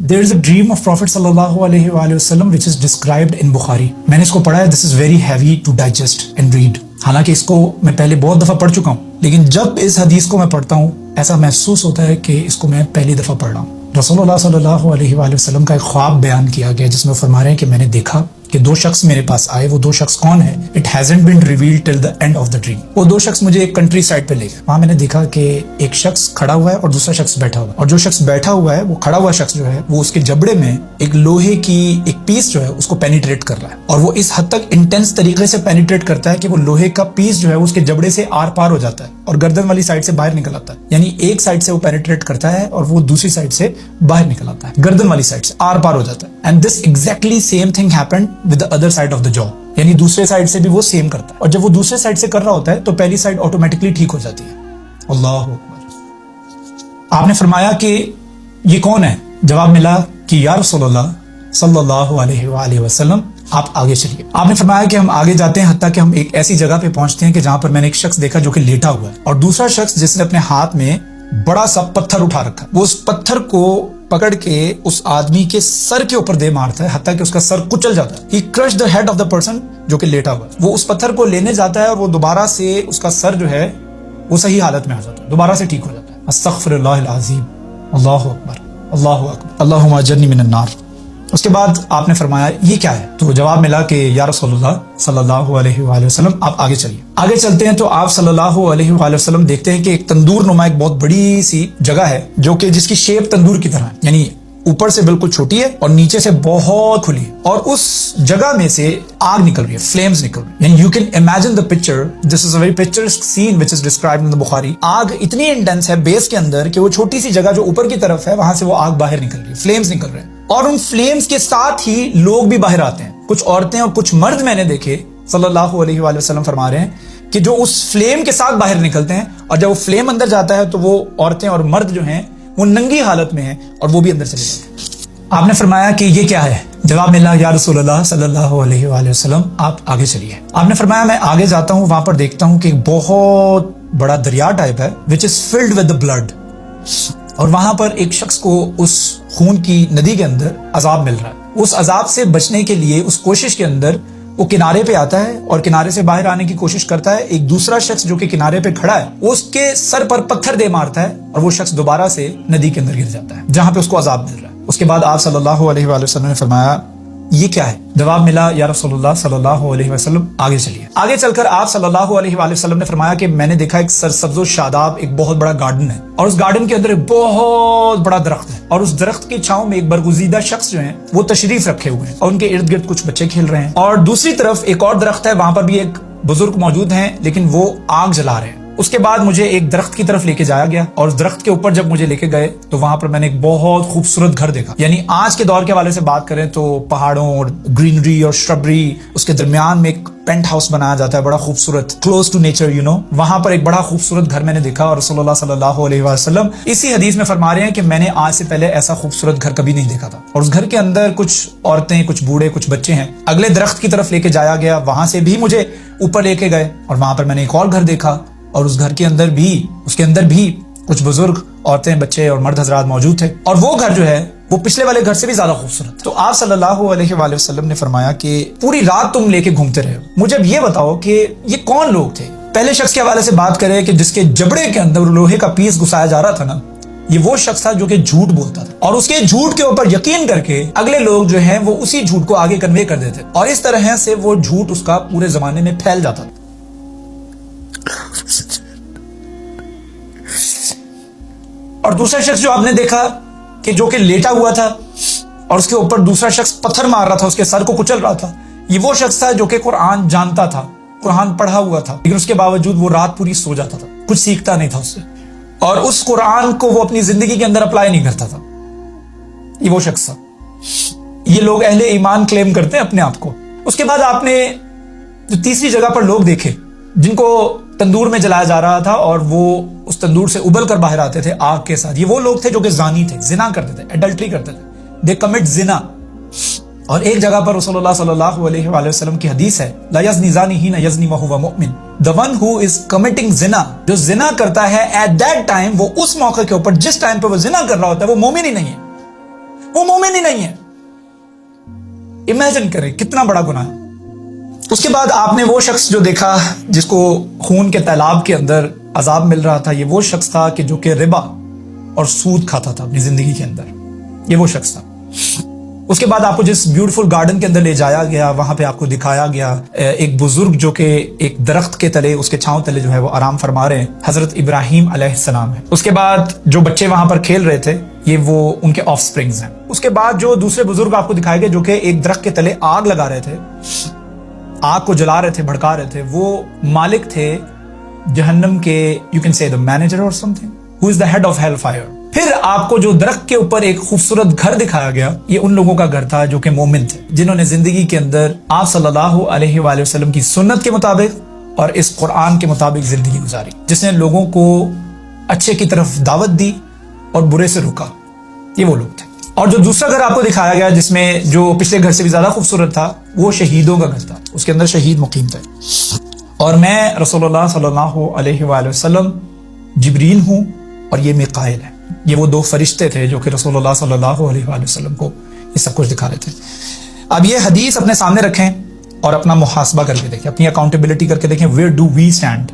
There is a dream of Prophet sallallahu alaihi wasallam which is described in Bukhari. میں نے اس کو پڑھا ہے. This is very heavy to digest and read. حالانکہ اس کو میں پہلے بہت دفعہ پڑھ چکا ہوں, لیکن جب اس حدیث کو میں پڑھتا ہوں ایسا محسوس ہوتا ہے کہ اس کو میں پہلی دفعہ پڑھ رہا ہوں. رسول اللہ صلی اللہ علیہ وآلہ وسلم کا ایک خواب بیان کیا گیا جس میں فرما رہے ہیں کہ میں نے دیکھا کہ دو شخص میرے پاس آئے. وہ دو شخص کون ہے؟ It hasn't been revealed till the end of the dream. وہ دو شخص مجھے ایک کنٹری سائڈ پہ لے گئے. وہاں میں نے دیکھا کہ ایک شخص کھڑا ہوا ہے اور دوسرا شخص بیٹھا ہوا ہے, اور جو شخص بیٹھا ہوا ہے وہ کھڑا ہوا شخص جو ہے وہ اس کے جبڑے میں ایک لوہے کی ایک پیس جو ہے اس کو پینیٹریٹ کر رہا ہے, اور وہ اس حد تک انٹینس طریقے سے پینیٹریٹ کرتا ہے کہ وہ لوہے کا پیس جو ہے اس کے جبڑے سے آر پار ہو جاتا ہے اور گردن والی سائڈ سے باہر نکل آتا ہے. یعنی ایک سائڈ سے وہ پینیٹریٹ کرتا ہے اور وہ دوسری سائڈ سے باہر نکل آتا ہے, گردن والی سائڈ سے آر پار ہو جاتا ہے. And this exactly same thing happened with the other side of the جا. یعنی دوسرے سائڈ سے بھی وہ سیم کرتا ہے, اور جب وہ دوسرے سائڈ سے کر رہا ہوتا ہے تو پہلی سائڈ آٹومیٹکلی ٹھیک ہو جاتی ہے. اللہ اکبر. آپ نے فرمایا کہ یہ کون ہے؟ جواب ملا کہ یا رسول اللہ صلی اللہ علیہ وآلہ وسلم آپ آگے چلیے. آپ نے فرمایا کہ ہم آگے جاتے ہیں حتیٰ کہ ہم ایک ایسی جگہ پہ پہنچتے ہیں کہ جہاں پر میں نے ایک شخص دیکھا جو کہ لیٹا ہوا ہے, اور دوسرا شخص جس نے اپنے ہاتھ میں بڑا سا پتھر اٹھا رکھا ہے. وہ اس پتھر کو پکڑ کے اس آدمی کے سر کے اوپر دے مارتا ہے حتیٰ کہ اس کا سر کچل جاتا ہے. He crushed the head of the person جو کہ لیٹا ہوا ہے. وہ اس پتھر کو لینے جاتا ہے اور وہ دوبارہ سے اس کا سر جو ہے وہ صحیح حالت میں آ جاتا ہے, دوبارہ سے ٹھیک ہو جاتا ہے. استغفر اللہ العظیم. اللہ اکبر, اللہ اکبر, اللہم اجرنی من النار. اس کے بعد آپ نے فرمایا یہ کیا ہے؟ تو جواب ملا کہ یا رسول اللہ صلی اللہ علیہ وآلہ وسلم آپ آگے چلیے. آگے چلتے ہیں تو آپ صلی اللہ علیہ وآلہ وسلم دیکھتے ہیں کہ ایک تندور نما ایک بہت بڑی سی جگہ ہے جو کہ جس کی شیپ تندور کی طرح ہے, یعنی اوپر سے بالکل چھوٹی ہے اور نیچے سے بہت کھلی ہے, اور اس جگہ میں سے آگ نکل رہی ہے, فلیمز نکل رہی ہے. یعنی you can imagine the picture, this is a very picturesque scene which is described in the Bukhari. آگ اتنی انٹینس ہے بیس کے اندر کہ وہ چھوٹی سی جگہ جو اوپر کی طرف ہے وہاں سے وہ آگ باہر نکل رہی ہے, فلیمز نکل رہے ہیں, اور ان فلیمز کے ساتھ ہی لوگ بھی باہر آتے ہیں. کچھ عورتیں اور کچھ مرد میں نے دیکھے. صلی اللہ علیہ وآلہ وسلم فرما رہے ہیں کہ جو اس فلیم کے ساتھ باہر نکلتے ہیں, اور جب وہ فلیم اندر جاتا ہے تو وہ عورتیں اور مرد جو ہیں وہ ننگی حالت میں ہیں اور وہ بھی اندر چلے جاتے ہیں. آپ نے فرمایا کہ یہ کیا ہے؟ جواب ملا یا رسول اللہ صلی اللہ علیہ وآلہ وسلم آپ آگے چلیے. آپ نے فرمایا میں آگے جاتا ہوں, وہاں پر دیکھتا ہوں کہ ایک بہت بڑا دریا ٹائپ ہے which is filled with the blood, اور وہاں پر ایک شخص کو اس خون کی ندی کے اندر عذاب مل رہا ہے. اس عذاب سے بچنے کے لیے اس کوشش کے اندر وہ کنارے پہ آتا ہے اور کنارے سے باہر آنے کی کوشش کرتا ہے. ایک دوسرا شخص جو کہ کنارے پہ کھڑا ہے وہ اس کے سر پر پتھر دے مارتا ہے اور وہ شخص دوبارہ سے ندی کے اندر گر جاتا ہے جہاں پہ اس کو عذاب مل رہا ہے. اس کے بعد آپ صلی اللہ علیہ وآلہ وسلم نے فرمایا یہ کیا ہے؟ جواب ملا یا رسول اللہ صلی اللہ علیہ وسلم آگے چلیے. آگے چل کر آپ صلی اللہ علیہ وآلہ وسلم نے فرمایا کہ میں نے دیکھا ایک سرسبز و شاداب ایک بہت بڑا گارڈن ہے, اور اس گارڈن کے اندر ایک بہت بڑا درخت ہے, اور اس درخت کی چھاؤں میں ایک برگزیدہ شخص جو ہیں وہ تشریف رکھے ہوئے ہیں, اور ان کے ارد گرد کچھ بچے کھیل رہے ہیں. اور دوسری طرف ایک اور درخت ہے, وہاں پر بھی ایک بزرگ موجود ہیں لیکن وہ آگ جلا رہے ہیں. اس کے بعد مجھے ایک درخت کی طرف لے کے جایا گیا, اور اس درخت کے اوپر جب مجھے لے کے گئے تو وہاں پر میں نے ایک بہت خوبصورت گھر دیکھا. یعنی آج کے دور کے حوالے سے بات کریں تو پہاڑوں اور گرینری اور شربری اس کے درمیان میں ایک پینٹ ہاؤس بنایا جاتا ہے بڑا خوبصورت, close to nature you know. وہاں پر ایک بڑا خوبصورت گھر میں نے دیکھا, اور رسول اللہ صلی اللہ علیہ وسلم اسی حدیث میں فرما رہے ہیں کہ میں نے آج سے پہلے ایسا خوبصورت گھر کبھی نہیں دیکھا تھا. اور اس گھر کے اندر کچھ عورتیں, کچھ بوڑھے, کچھ بچے ہیں. اگلے درخت کی طرف لے کے جایا گیا, وہاں سے بھی مجھے اوپر لے کے گئے, اور وہاں پر میں نے ایک اور گھر دیکھا, اور اس گھر کے اندر بھی کچھ بزرگ, عورتیں, بچے اور مرد حضرات موجود تھے. اور وہ گھر جو ہے وہ پچھلے والے گھر سے بھی زیادہ خوبصورت. تو آپ صلی اللہ علیہ وآلہ وسلم نے فرمایا کہ پوری رات تم لے کے گھومتے رہے ہو, مجھے اب یہ بتاؤ کہ یہ کون لوگ تھے؟ پہلے شخص کے حوالے سے بات کریں کہ جس کے جبڑے کے اندر لوہے کا پیس گھسایا جا رہا تھا نا, یہ وہ شخص تھا جو کہ جھوٹ بولتا تھا, اور اس کے جھوٹ کے اوپر یقین کر کے اگلے لوگ جو ہیں وہ اسی جھوٹ کو آگے کنوے کر دیتے, اور اس طرح سے وہ جھوٹ اس کا پورے زمانے میں پھیل جاتا تھا. اور دوسرا شخص جو آپ نے دیکھا کہ جو کہ لیٹا ہوا تھا اور اس کے اوپر دوسرا شخص پتھر مار رہا تھا, اس کے سر کو کچل رہا تھا, یہ وہ شخص تھا جو کہ قرآن جانتا تھا, قرآن پڑھا ہوا تھا, لیکن اس کے باوجود وہ رات پوری سو جاتا تھا, کچھ سیکھتا نہیں تھا اس سے, اور اس قرآن کو وہ اپنی زندگی کے اندر اپلائی نہیں کرتا تھا. یہ وہ شخص تھا. یہ لوگ اہل ایمان کلیم کرتے ہیں اپنے آپ کو. اس کے بعد آپ نے جو تیسری جگہ پر لوگ دیکھے جن کو تندور میں جلایا جا رہا تھا اور وہ اس تندور سے ابل کر باہر آتے تھے آگ کے ساتھ, یہ وہ لوگ تھے جو کہ زانی تھے, زنا کرتے تھے, ایڈلٹری کرتے تھے, دے کمٹ زنا. اور ایک جگہ پر رسول اللہ صلی اللہ علیہ وآلہ وسلم کی حدیث ہے, لا یزنی زانی حین یزنی وہو مؤمن, the one who is committing zina, جو زنا کرتا ہے at that time, وہ اس موقع کے اوپر جس ٹائم پہ وہ زنا کر رہا ہوتا ہے وہ مومن ہی نہیں ہے. وہ مومن ہی نہیں ہے. امیجن کریں کتنا بڑا گناہ ہے. اس کے بعد آپ نے وہ شخص جو دیکھا جس کو خون کے تیلاب کے اندر عذاب مل رہا تھا, یہ وہ شخص تھا کہ جو کہ ربا اور سود کھاتا تھا اپنی زندگی کے اندر, یہ وہ شخص تھا. اس کے بعد آپ کو جس بیوٹیفل گارڈن کے اندر لے جایا گیا, وہاں پہ آپ کو دکھایا گیا ایک بزرگ جو کہ ایک درخت کے تلے, اس کے چھاؤں تلے جو ہے وہ آرام فرما رہے ہیں, حضرت ابراہیم علیہ السلام ہے. اس کے بعد جو بچے وہاں پر کھیل رہے تھے یہ وہ ان کے آف سپرنگز ہیں. اس کے بعد جو دوسرے بزرگ آپ کو دکھائے گئے جو کہ ایک درخت کے تلے آگ لگا رہے تھے, آگ کو جلا رہے تھے, بھڑکا رہے تھے, وہ مالک تھے جہنم کے, you can say the manager or something, who is the head of hell fire. پھر آپ کو جو درخت کے اوپر ایک خوبصورت گھر دکھایا گیا, یہ ان لوگوں کا گھر تھا جو کہ مومن تھے, جنہوں نے زندگی کے اندر آپ صلی اللہ علیہ وآلہ وسلم کی سنت کے مطابق اور اس قرآن کے مطابق زندگی گزاری, جس نے لوگوں کو اچھے کی طرف دعوت دی اور برے سے روکا. یہ وہ لوگ تھے. اور جو دوسرا گھر آپ کو دکھایا گیا جس میں جو پچھلے گھر سے بھی زیادہ خوبصورت تھا, وہ شہیدوں کا گھر تھا. اس کے اندر شہید مقیم تھے. اور میں رسول اللہ صلی اللہ علیہ وآلہ وسلم جبریل ہوں اور یہ میکائیل ہے. یہ وہ دو فرشتے تھے جو کہ رسول اللہ صلی اللہ علیہ وآلہ وسلم کو یہ سب کچھ دکھا رہے تھے. اب یہ حدیث اپنے سامنے رکھیں اور اپنا محاسبہ کر کے دیکھیں, اپنی اکاؤنٹیبلٹی کر کے دیکھیں, ویئر ڈو وی اسٹینڈ.